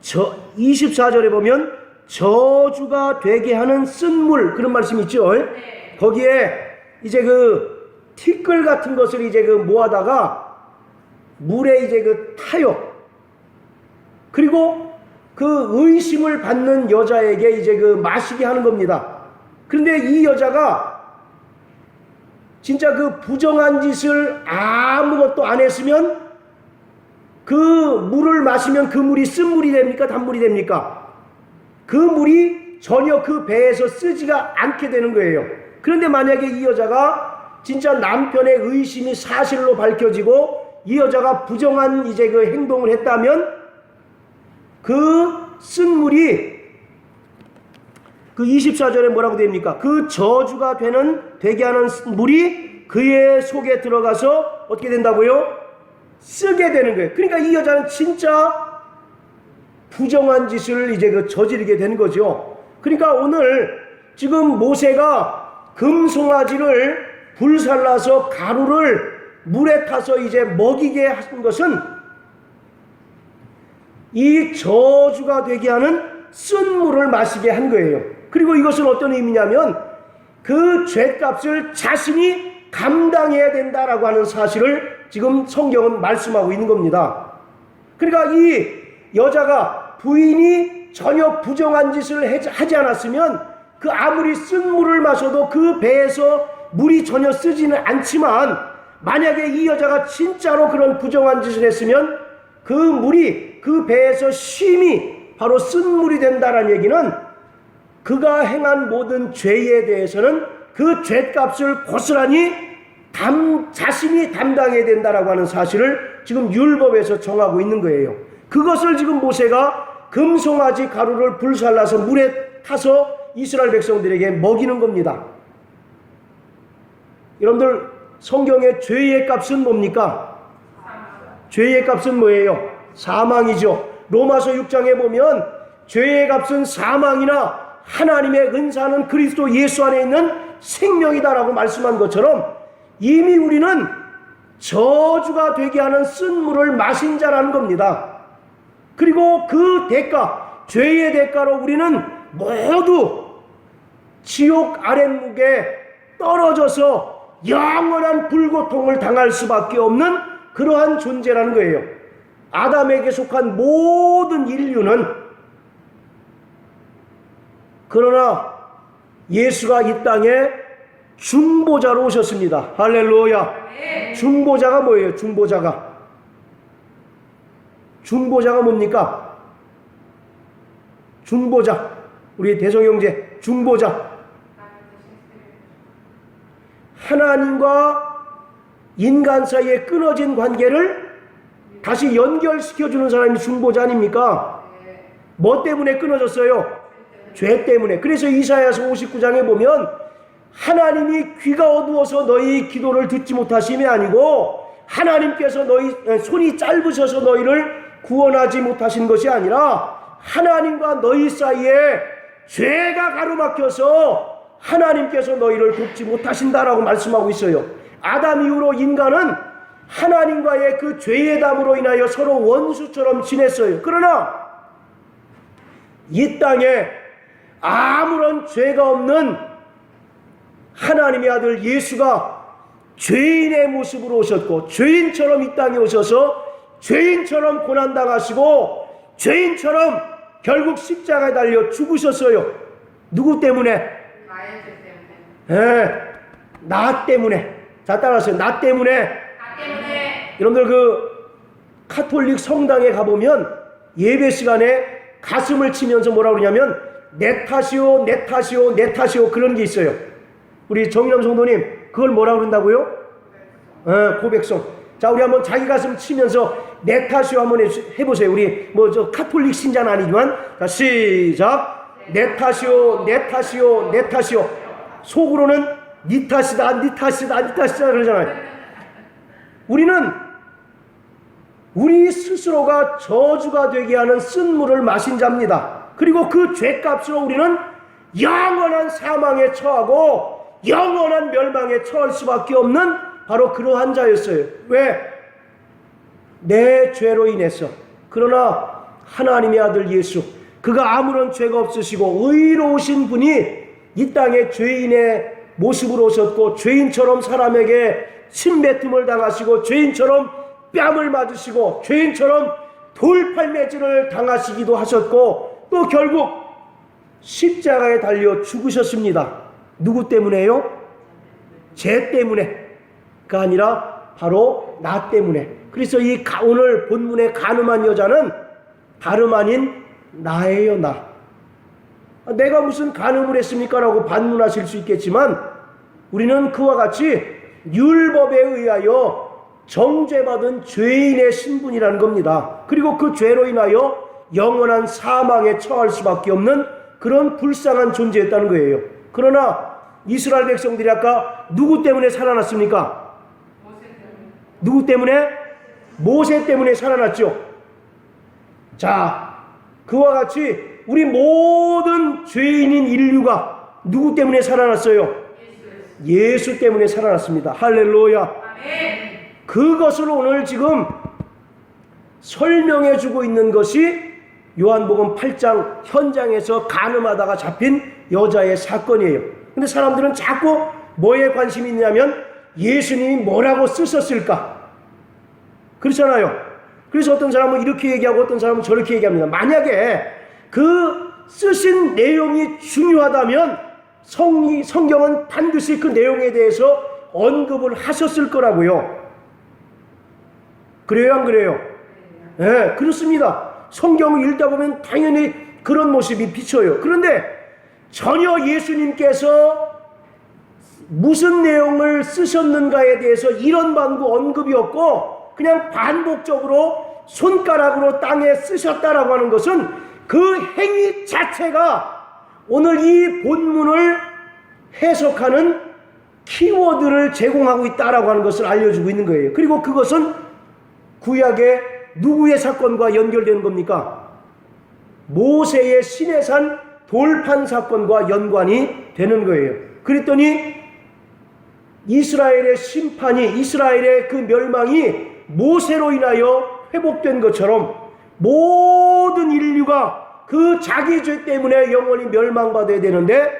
24절에 보면 저주가 되게 하는 쓴물 그런 말씀이 있죠. 네. 거기에 이제 그 티끌 같은 것을 이제 그 모아다가 물에 이제 그 타요. 그리고 그 의심을 받는 여자에게 이제 그 마시게 하는 겁니다. 그런데 이 여자가 진짜 그 부정한 짓을 아무것도 안 했으면 그 물을 마시면 그 물이 쓴물이 됩니까? 단물이 됩니까? 그 물이 전혀 그 배에서 쓰지가 않게 되는 거예요. 그런데 만약에 이 여자가 진짜 남편의 의심이 사실로 밝혀지고 이 여자가 부정한 이제 그 행동을 했다면 그 쓴물이 그 24절에 뭐라고 됩니까? 그 저주가 되게 하는 물이 그의 속에 들어가서 어떻게 된다고요? 쓰게 되는 거예요. 그러니까 이 여자는 진짜 부정한 짓을 이제 그 저지르게 되는 거죠. 그러니까 오늘 지금 모세가 금송아지를 불살라서 가루를 물에 타서 이제 먹이게 한 것은 이 저주가 되게 하는 쓴물을 마시게 한 거예요. 그리고 이것은 어떤 의미냐면 그 죄값을 자신이 감당해야 된다라고 하는 사실을 지금 성경은 말씀하고 있는 겁니다. 그러니까 이 여자가 부인이 전혀 부정한 짓을 하지 않았으면 그 아무리 쓴물을 마셔도 그 배에서 물이 전혀 쓰지는 않지만 만약에 이 여자가 진짜로 그런 부정한 짓을 했으면 그 물이 그 배에서 심히 바로 쓴물이 된다는 얘기는 그가 행한 모든 죄에 대해서는 그 죄값을 고스란히 자신이 담당해야 된다라고 하는 사실을 지금 율법에서 정하고 있는 거예요. 그것을 지금 모세가 금송아지 가루를 불살라서 물에 타서 이스라엘 백성들에게 먹이는 겁니다. 여러분들 성경의 죄의 값은 뭡니까? 죄의 값은 뭐예요? 사망이죠. 로마서 6장에 보면 죄의 값은 사망이나 하나님의 은사는 그리스도 예수 안에 있는 생명이다라고 말씀한 것처럼 이미 우리는 저주가 되게 하는 쓴물을 마신 자라는 겁니다. 그리고 그 대가, 죄의 대가로 우리는 모두 지옥 아랫목에 떨어져서 영원한 불고통을 당할 수밖에 없는 그러한 존재라는 거예요. 아담에게 속한 모든 인류는 그러나 예수가 이 땅에 중보자로 오셨습니다. 할렐루야. 중보자가 뭐예요? 중보자가 뭡니까? 중보자. 우리 대성형제 중보자. 하나님과 인간 사이에 끊어진 관계를 다시 연결시켜주는 사람이 중보자 아닙니까? 뭐 때문에 끊어졌어요? 죄 때문에. 그래서 이사야서 59장에 보면 하나님이 귀가 어두워서 너희 기도를 듣지 못하심이 아니고 하나님께서 너희 손이 짧으셔서 너희를 구원하지 못하신 것이 아니라 하나님과 너희 사이에 죄가 가로막혀서 하나님께서 너희를 돕지 못하신다라고 말씀하고 있어요. 아담 이후로 인간은 하나님과의 그 죄의담으로 인하여 서로 원수처럼 지냈어요. 그러나 이 땅에 아무런 죄가 없는 하나님의 아들 예수가 죄인의 모습으로 오셨고, 죄인처럼 이 땅에 오셔서 죄인처럼 고난당하시고 죄인처럼 결국 십자가에 달려 죽으셨어요. 누구 때문에? 나의 죄 때문에. 나 때문에. 자, 따라하세요. 나 때문에. 나 때문에. 여러분들 그 카톨릭 성당에 가보면 예배 시간에 가슴을 치면서 뭐라고 그러냐면 내 탓이요, 내 탓이요, 내 탓이요, 그런 게 있어요. 우리 정인남 성도님 그걸 뭐라고 그런다고요? 고백성. 자, 우리 한번 자기 가슴 치면서 내 탓이요 한번 해보세요. 우리 뭐 저 카톨릭 신자는 아니지만, 자, 시작. 내 탓이요, 내 탓이요, 내 탓이요. 속으로는 니 탓이다, 니 탓이다, 니 탓이다 그러잖아요. 우리는 우리 스스로가 저주가 되게 하는 쓴물을 마신 자입니다. 그리고 그 죄값으로 우리는 영원한 사망에 처하고 영원한 멸망에 처할 수밖에 없는 바로 그러한 자였어요. 왜? 내 죄로 인해서. 그러나 하나님의 아들 예수, 그가 아무런 죄가 없으시고 의로우신 분이 이 땅에 죄인의 모습으로 오셨고, 죄인처럼 사람에게 침뱉음을 당하시고, 죄인처럼 뺨을 맞으시고, 죄인처럼 돌팔매질을 당하시기도 하셨고, 또 결국 십자가에 달려 죽으셨습니다. 누구 때문에요? 죄 때문에가 아니라 바로 나 때문에. 그래서 이 오늘 본문의 간음한 여자는 다름 아닌 나예요, 나. 내가 무슨 간음을 했습니까? 라고 반문하실 수 있겠지만, 우리는 그와 같이 율법에 의하여 정죄받은 죄인의 신분이라는 겁니다. 그리고 그 죄로 인하여 영원한 사망에 처할 수밖에 없는 그런 불쌍한 존재였다는 거예요. 그러나 이스라엘 백성들이 아까 누구 때문에 살아났습니까? 누구 때문에? 모세 때문에 살아났죠. 자, 그와 같이 우리 모든 죄인인 인류가 누구 때문에 살아났어요? 예수 때문에 살아났습니다. 할렐루야. 그것을 오늘 지금 설명해 주고 있는 것이 요한복음 8장 현장에서 간음하다가 잡힌 여자의 사건이에요. 근데 사람들은 자꾸 뭐에 관심이 있냐면 예수님이 뭐라고 쓰셨을까? 그렇잖아요. 그래서 어떤 사람은 이렇게 얘기하고 어떤 사람은 저렇게 얘기합니다. 만약에 그 쓰신 내용이 중요하다면 성경은 반드시 그 내용에 대해서 언급을 하셨을 거라고요. 그래요, 안 그래요? 네, 그렇습니다. 성경을 읽다 보면 당연히 그런 모습이 비쳐요. 그런데 전혀 예수님께서 무슨 내용을 쓰셨는가에 대해서 이런 방구 언급이 없고 그냥 반복적으로 손가락으로 땅에 쓰셨다라고 하는 것은 그 행위 자체가 오늘 이 본문을 해석하는 키워드를 제공하고 있다라고 하는 것을 알려주고 있는 거예요. 그리고 그것은 구약의 누구의 사건과 연결되는 겁니까? 모세의 시내산 돌판 사건과 연관이 되는 거예요. 그랬더니 이스라엘의 심판이, 이스라엘의 그 멸망이 모세로 인하여 회복된 것처럼 모든 인류가 그 자기 죄 때문에 영원히 멸망받아야 되는데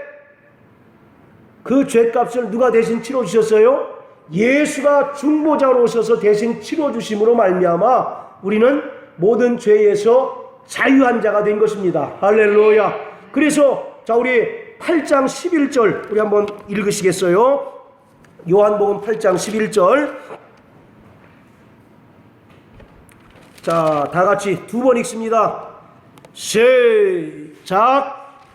그 죄값을 누가 대신 치러주셨어요? 예수가 중보자로 오셔서 대신 치러주심으로 말미암아 우리는 모든 죄에서 자유한 자가 된 것입니다. 할렐루야. 그래서 자, 우리 8장 11절 우리 한번 읽으시겠어요? 요한복음 8장 11절. 자, 다 같이 두 번 읽습니다. 시작.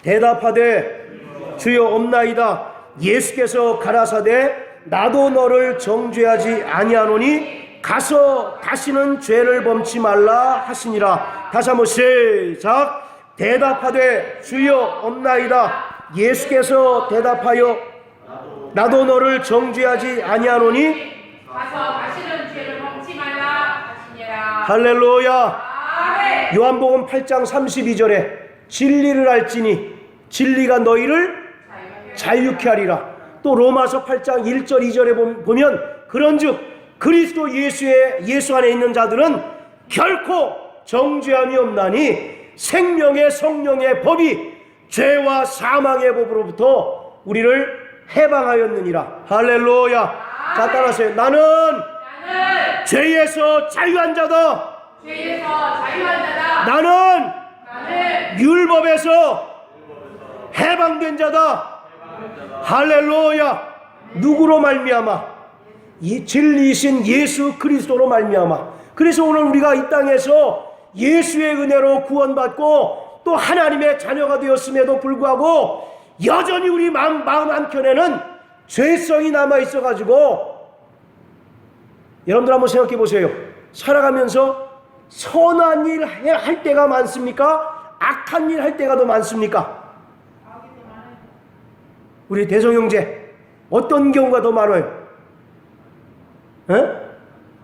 대답하되 주여 없나이다. 예수께서 가라사대 나도 너를 정죄하지 아니하노니 가서 다시는 죄를 범치 말라 하시니라. 다시 한번 시작. 대답하되 주여 없나이다. 예수께서 대답하여 나도 너를 정죄하지 아니하노니 가서 다시는 죄를 범치 말라 하시니라. 할렐루야. 아멘. 요한복음 8장 32절에 진리를 알지니 진리가 너희를 자유케 하리라. 또 로마서 8장 1절 2절에 보면 그런즉 그리스도 예수 안에 있는 자들은 결코 정죄함이 없나니 생명의 성령의 법이 죄와 사망의 법으로부터 우리를 해방하였느니라. 할렐루야. 자, 따라하세요. 나는 죄에서 자유한 자다. 나는 율법에서 해방된 자다. 할렐루야. 누구로 말미암아? 이 진리이신 예수 그리스도로 말미암아. 그래서 오늘 우리가 이 땅에서 예수의 은혜로 구원받고 또 하나님의 자녀가 되었음에도 불구하고 여전히 우리 마음 한켠에는 죄성이 남아있어 가지고, 여러분들 한번 생각해 보세요. 살아가면서 선한 일 할 때가 많습니까? 악한 일 할 때가 더 많습니까? 우리 대성 형제, 어떤 경우가 더 많아요?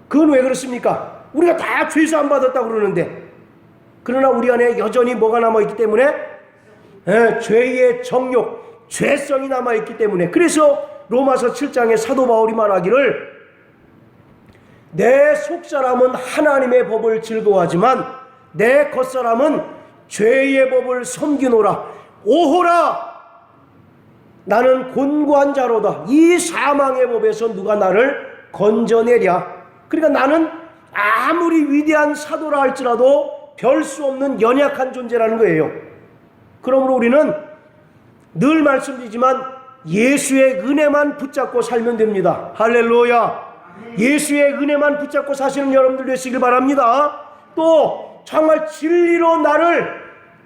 그건 왜 그렇습니까? 우리가 다 죄사함 받았다고 그러는데, 그러나 우리 안에 여전히 뭐가 남아있기 때문에? 죄의 정욕, 죄성이 남아있기 때문에. 그래서 로마서 7장에 사도 바울이 말하기를, 내 속사람은 하나님의 법을 즐거워하지만 내 겉사람은 죄의 법을 섬기노라. 오호라, 나는 곤고한 자로다. 이 사망의 법에서 누가 나를 건져내랴. 그러니까 나는 아무리 위대한 사도라 할지라도 별 수 없는 연약한 존재라는 거예요. 그러므로 우리는 늘 말씀드리지만 예수의 은혜만 붙잡고 살면 됩니다. 할렐루야. 예수의 은혜만 붙잡고 사시는 여러분들 되시길 바랍니다. 또 정말 진리로 나를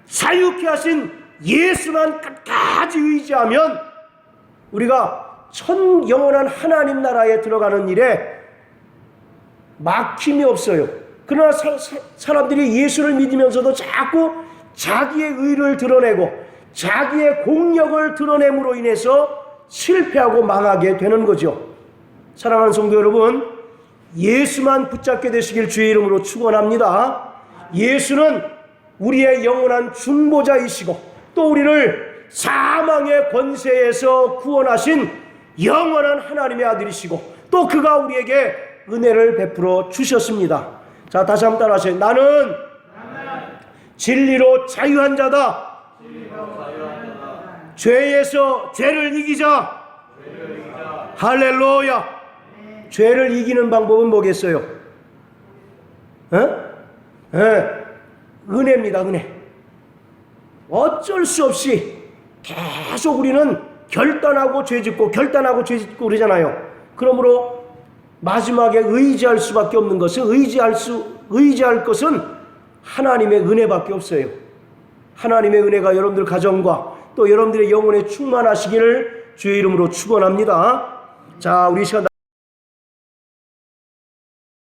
자유케 하신 예수만 끝까지 의지하면 우리가 영원한 하나님 나라에 들어가는 일에 막힘이 없어요. 그러나 사람들이 예수를 믿으면서도 자꾸 자기의 의를 드러내고 자기의 공력을 드러냄으로 인해서 실패하고 망하게 되는 거죠. 사랑하는 성도 여러분, 예수만 붙잡게 되시길 주의 이름으로 축원합니다. 예수는 우리의 영원한 중보자이시고 또 우리를 사망의 권세에서 구원하신 영원한 하나님의 아들이시고 또 그가 우리에게 은혜를 베풀어 주셨습니다. 자, 다시 한번 따라하세요. 나는 진리로 자유한 자다. 죄에서 죄를 이기자. 할렐루야. 죄를 이기는 방법은 뭐겠어요? 은혜입니다. 은혜. 어쩔 수 없이 계속 우리는 결단하고 죄짓고 결단하고 죄짓고 그러잖아요. 그러므로 마지막에 의지할 수밖에 없는 것은 의지할 것은 하나님의 은혜밖에 없어요. 하나님의 은혜가 여러분들 가정과 또 여러분들의 영혼에 충만하시기를 주의 이름으로 축원합니다. 자, 우리 시간